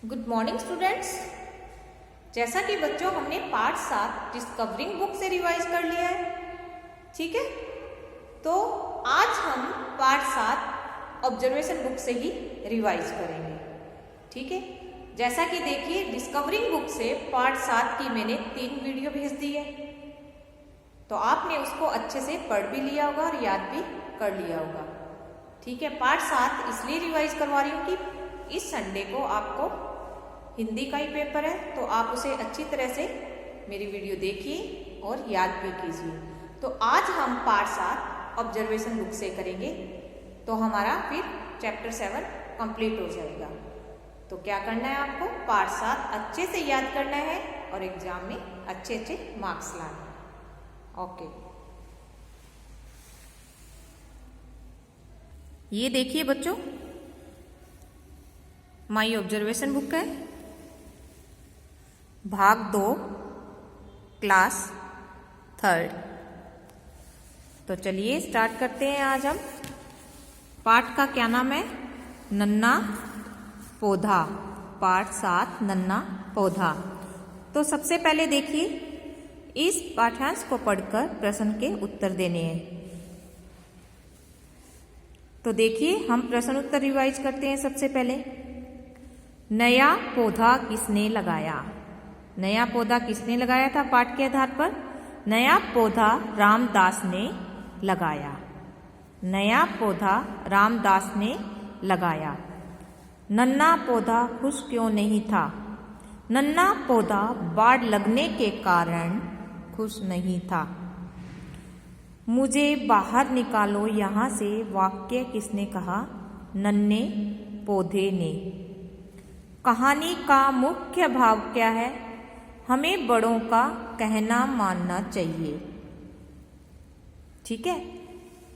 Good morning students. जैसा कि बच्चों हमने पार्ट 7 डिस्कवरिंग बुक से रिवाइज कर लिया है, ठीक है। तो आज हम पार्ट 7 ऑब्जर्वेशन बुक से ही रिवाइज करेंगे, ठीक है। जैसा कि देखिए डिस्कवरिंग बुक से पार्ट 7 की मैंने 3 वीडियो भेज दी है, तो आपने उसको अच्छे से पढ़ भी लिया होगा और याद भी कर लिया होगा, ठीक है। पार्ट 7 इसलिए रिवाइज करवा रही हूँ कि इस संडे को आपको हिंदी का ही पेपर है, तो आप उसे अच्छी तरह से मेरी वीडियो देखिए और याद भी कीजिए। तो आज हम पार्ट 7 ऑब्जर्वेशन बुक से करेंगे, तो हमारा फिर चैप्टर 7 कंप्लीट हो जाएगा। तो क्या करना है आपको, पार्ट 7 अच्छे से याद करना है और एग्जाम में अच्छे अच्छे मार्क्स लाने हैं। ओके, ये देखिए बच्चों, माई ऑब्जर्वेशन बुक है, भाग 2, क्लास 3rd। तो चलिए स्टार्ट करते हैं। आज हम पाठ का क्या नाम है, नन्ना पौधा, पाठ 7 नन्ना पौधा। तो सबसे पहले देखिए, इस पाठ्यांश को पढ़कर प्रश्न के उत्तर देने हैं। तो देखिए हम प्रश्न उत्तर रिवाइज करते हैं। सबसे पहले, नया पौधा किसने लगाया? नया पौधा किसने लगाया था पाठ के आधार पर? नया पौधा रामदास ने लगाया। नया पौधा रामदास ने लगाया। नन्ना पौधा खुश क्यों नहीं था? नन्ना पौधा बाढ़ लगने के कारण खुश नहीं था। मुझे बाहर निकालो यहाँ से, वाक्य किसने कहा? नन्हे पौधे ने। कहानी का मुख्य भाव क्या है? हमें बड़ों का कहना मानना चाहिए, ठीक है।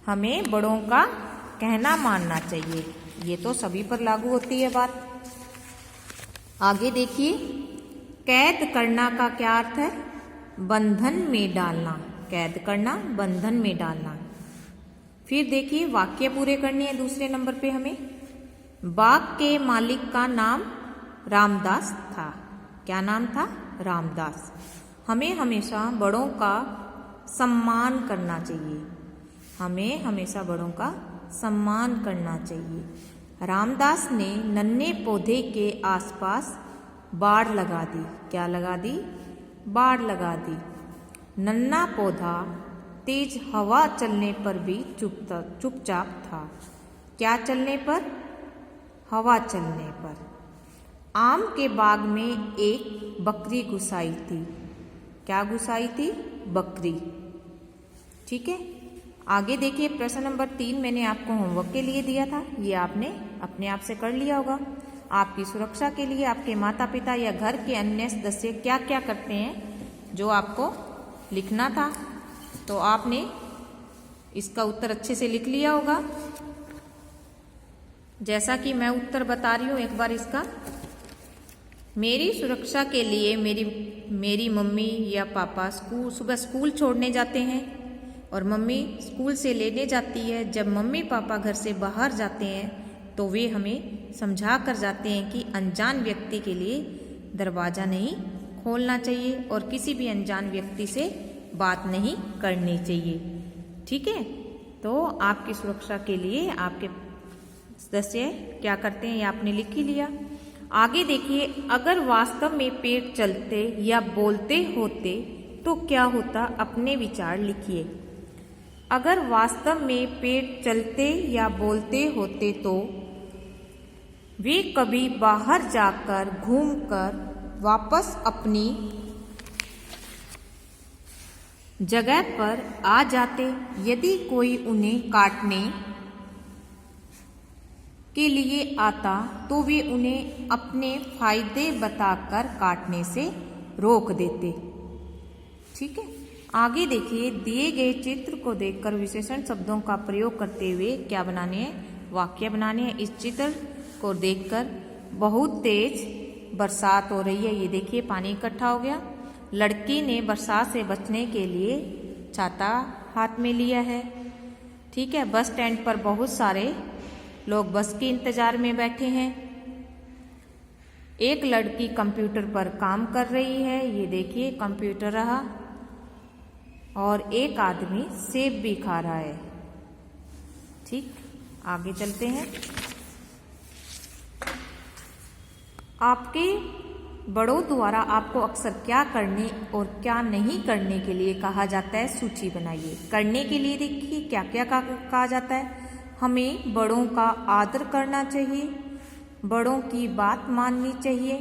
हमें बड़ों का कहना मानना चाहिए, ये तो सभी पर लागू होती है बात। आगे देखिए, कैद करना का क्या अर्थ है? बंधन में डालना। कैद करना, बंधन में डालना। फिर देखिए वाक्य पूरे करने हैं दूसरे नंबर पे हमें। बाग के मालिक का नाम रामदास था। क्या नाम था? रामदास। हमें हमेशा बड़ों का सम्मान करना चाहिए। हमें हमेशा बड़ों का सम्मान करना चाहिए। रामदास ने नन्हे पौधे के आसपास बाड़ लगा दी। क्या लगा दी? बाड़ लगा दी। नन्हा पौधा तेज हवा चलने पर भी चुपचाप था। क्या चलने पर? हवा चलने पर। आम के बाग में एक बकरी घुसाई थी। क्या घुसाई थी? बकरी, ठीक है। आगे देखिए प्रश्न नंबर 3 मैंने आपको होमवर्क के लिए दिया था, ये आपने अपने आप से कर लिया होगा। आपकी सुरक्षा के लिए आपके माता पिता या घर के अन्य सदस्य क्या क्या करते हैं, जो आपको लिखना था, तो आपने इसका उत्तर अच्छे से लिख लिया होगा। जैसा कि मैं उत्तर बता रही हूँ एक बार इसका। मेरी सुरक्षा के लिए मेरी मम्मी या पापा सुबह स्कूल छोड़ने जाते हैं और मम्मी स्कूल से लेने जाती है। जब मम्मी पापा घर से बाहर जाते हैं तो वे हमें समझा कर जाते हैं कि अनजान व्यक्ति के लिए दरवाज़ा नहीं खोलना चाहिए और किसी भी अनजान व्यक्ति से बात नहीं करनी चाहिए, ठीक है। तो आपकी सुरक्षा के लिए आपके सदस्य क्या करते हैं, ये आपने लिख ही लिया। आगे देखिए, अगर वास्तव में पेड़ चलते या बोलते होते तो क्या होता? अपने विचार लिखिए। अगर वास्तव में पेड़ चलते या बोलते होते तो वे कभी बाहर जाकर घूमकर वापस अपनी जगह पर आ जाते। यदि कोई उन्हें काटने के लिए आता तो वे उन्हें अपने फायदे बताकर काटने से रोक देते, ठीक है। आगे देखिए, दिए गए चित्र को देखकर विशेषण शब्दों का प्रयोग करते हुए क्या बनाने हैं? वाक्य बनाने हैं। इस चित्र को देखकर बहुत तेज बरसात हो रही है। ये देखिए पानी इकट्ठा हो गया। लड़की ने बरसात से बचने के लिए छाता हाथ में लिया है, ठीक है। बस स्टैंड पर बहुत सारे लोग बस के इंतजार में बैठे हैं। एक लड़की कंप्यूटर पर काम कर रही है, ये देखिए कंप्यूटर रहा। और एक आदमी सेब भी खा रहा है। ठीक, आगे चलते हैं। आपके बड़ों द्वारा आपको अक्सर क्या करने और क्या नहीं करने के लिए कहा जाता है, सूची बनाइए। करने के लिए देखिए क्या क्या कहा जाता है। हमें बड़ों का आदर करना चाहिए, बड़ों की बात माननी चाहिए,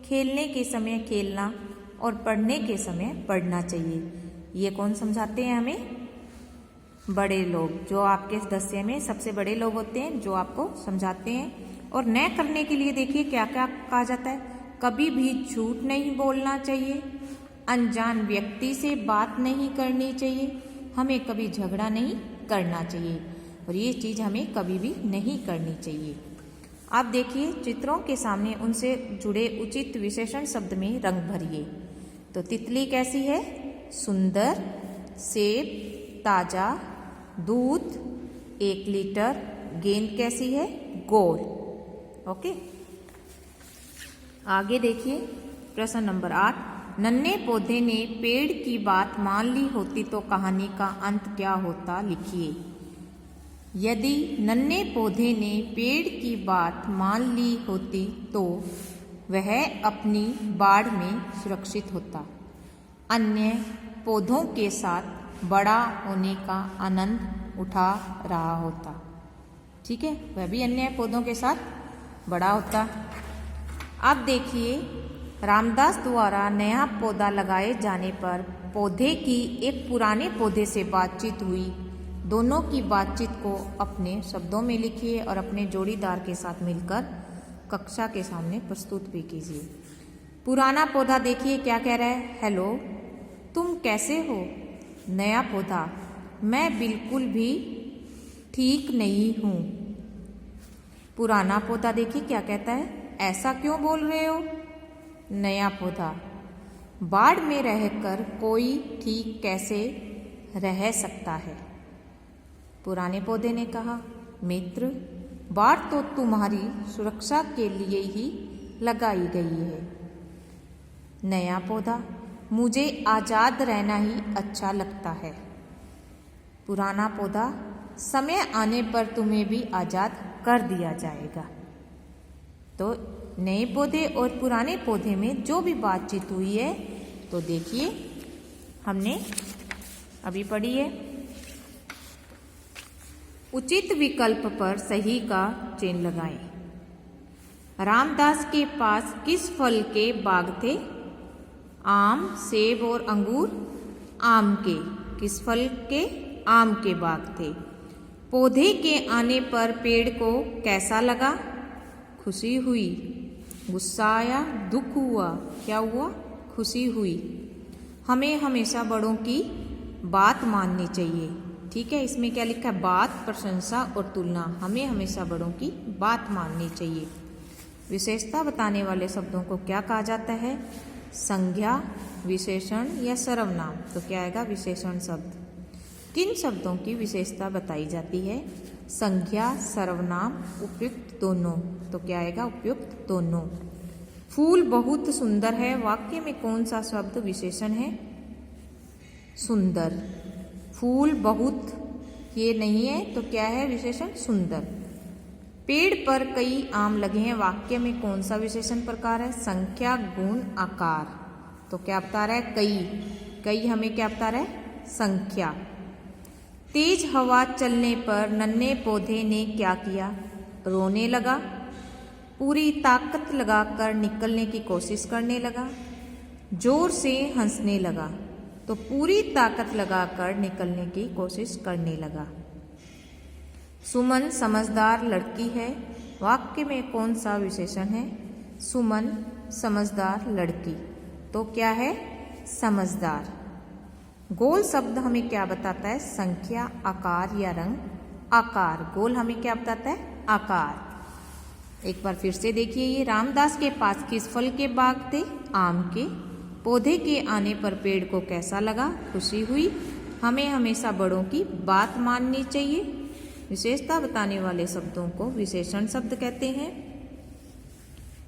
खेलने के समय खेलना और पढ़ने के समय पढ़ना चाहिए। ये कौन समझाते हैं हमें? बड़े लोग, जो आपके दस्ते में सबसे बड़े लोग होते हैं, जो आपको समझाते हैं। और न करने के लिए देखिए क्या क्या कहा जाता है। कभी भी झूठ नहीं बोलना चाहिए, अनजान व्यक्ति से बात नहीं करनी चाहिए, हमें कभी झगड़ा नहीं करना चाहिए और ये चीज़ हमें कभी भी नहीं करनी चाहिए। आप देखिए चित्रों के सामने उनसे जुड़े उचित विशेषण शब्द में रंग भरिए। तो तितली कैसी है? सुंदर। सेब ताजा। दूध 1 लीटर। गेंद कैसी है? गोल। ओके, आगे देखिए प्रश्न नंबर 8। नन्हे पौधे ने पेड़ की बात मान ली होती तो कहानी का अंत क्या होता, लिखिए। यदि नन्हे पौधे ने पेड़ की बात मान ली होती तो वह अपनी बाड़ में सुरक्षित होता, अन्य पौधों के साथ बड़ा होने का आनंद उठा रहा होता। ठीक है, वह भी अन्य पौधों के साथ बड़ा होता। अब देखिए रामदास द्वारा नया पौधा लगाए जाने पर पौधे की एक पुराने पौधे से बातचीत हुई। दोनों की बातचीत को अपने शब्दों में लिखिए और अपने जोड़ीदार के साथ मिलकर कक्षा के सामने प्रस्तुत भी कीजिए। पुराना पौधा देखिए क्या कह रहा है। हेलो, तुम कैसे हो? नया पौधा, मैं बिल्कुल भी ठीक नहीं हूँ। पुराना पौधा देखिए क्या कहता है। ऐसा क्यों बोल रहे हो? नया पौधा, बाढ़ में रहकर कोई ठीक कैसे रह सकता है? पुराने पौधे ने कहा, मित्र, बाढ़ तो तुम्हारी सुरक्षा के लिए ही लगाई गई है। नया पौधा, मुझे आज़ाद रहना ही अच्छा लगता है। पुराना पौधा, समय आने पर तुम्हें भी आज़ाद कर दिया जाएगा। तो नए पौधे और पुराने पौधे में जो भी बातचीत हुई है, तो देखिए हमने अभी पढ़ी है। उचित विकल्प पर सही का चिन्ह लगाएं। रामदास के पास किस फल के बाग थे? आम, सेब और अंगूर। आम के। किस फल के? आम के बाग थे। पौधे के आने पर पेड़ को कैसा लगा? खुशी हुई। गुस्सा आया? दुख हुआ? क्या हुआ? खुशी हुई। हमें हमेशा बड़ों की बात माननी चाहिए। ठीक है, इसमें क्या लिखा है? बात, प्रशंसा और तुलना। हमें हमेशा बड़ों की बात माननी चाहिए। विशेषता बताने वाले शब्दों को क्या कहा जाता है? संज्ञा, विशेषण या सर्वनाम। तो क्या आएगा? विशेषण शब्द। किन शब्दों की विशेषता बताई जाती है? संज्ञा, सर्वनाम, उपयुक्त दोनों। तो क्या आएगा? उपयुक्त दोनों। फूल बहुत सुंदर है, वाक्य में कौन सा शब्द विशेषण है? सुंदर। फूल बहुत ये नहीं है, तो क्या है विशेषण? सुंदर। पेड़ पर कई आम लगे हैं, वाक्य में कौन सा विशेषण प्रकार है? संख्या, गुण, आकार। तो क्या बता रहा है? कई। कई हमें क्या बता रहा है? संख्या। तेज हवा चलने पर नन्हे पौधे ने क्या किया? रोने लगा। पूरी ताकत लगाकर निकलने की कोशिश करने लगा। जोर से हंसने लगा। तो पूरी ताकत लगाकर निकलने की कोशिश करने लगा। सुमन समझदार लड़की है, वाक्य में कौन सा विशेषण है? सुमन समझदार लड़की। तो क्या है? समझदार। गोल शब्द हमें क्या बताता है? संख्या, आकार या रंग। आकार। गोल हमें क्या बताता है? आकार। एक बार फिर से देखिए, ये रामदास के पास किस फल के बाग थे? आम के। पौधे के आने पर पेड़ को कैसा लगा? खुशी हुई। हमें हमेशा बड़ों की बात माननी चाहिए। विशेषता बताने वाले शब्दों को विशेषण शब्द कहते हैं।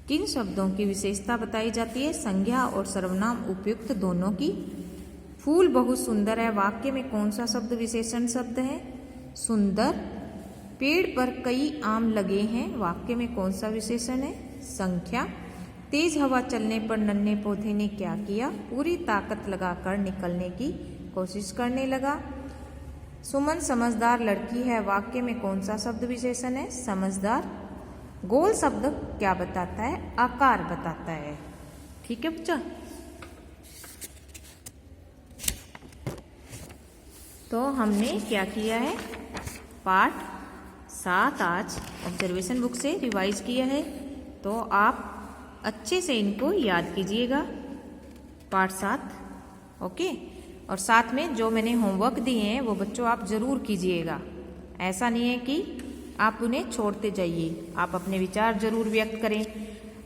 किन शब्दों की विशेषता बताई जाती है? संज्ञा और सर्वनाम उपयुक्त दोनों की। फूल बहुत सुंदर है वाक्य में कौन सा शब्द विशेषण शब्द है? सुंदर। पेड़ पर कई आम लगे हैं वाक्य में कौन सा विशेषण है? संख्या। तेज हवा चलने पर नन्हे पौधे ने क्या किया? पूरी ताकत लगाकर निकलने की कोशिश करने लगा। सुमन समझदार लड़की है वाक्य में कौन सा शब्द विशेषण है? समझदार। गोल शब्द क्या बताता है? आकार बताता है। ठीक है बच्चा। तो हमने क्या किया है? पाठ 7 आज ऑब्जर्वेशन बुक से रिवाइज किया है। तो आप अच्छे से इनको याद कीजिएगा, पाठ 7। ओके। और साथ में जो मैंने होमवर्क दिए हैं वो बच्चों आप ज़रूर कीजिएगा। ऐसा नहीं है कि आप उन्हें छोड़ते जाइए, आप अपने विचार ज़रूर व्यक्त करें।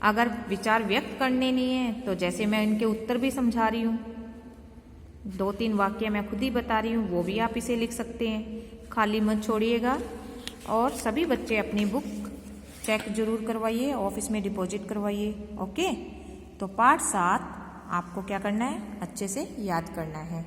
अगर विचार व्यक्त करने नहीं हैं तो जैसे मैं इनके उत्तर भी समझा रही हूँ, 2-3 वाक्य मैं खुद ही बता रही हूँ, वो भी आप इसे लिख सकते हैं। खाली मत छोड़िएगा। और सभी बच्चे अपनी बुक चेक जरूर करवाइए, ऑफिस में डिपॉजिट करवाइए। ओके। तो पाठ 7 आपको क्या करना है? अच्छे से याद करना है।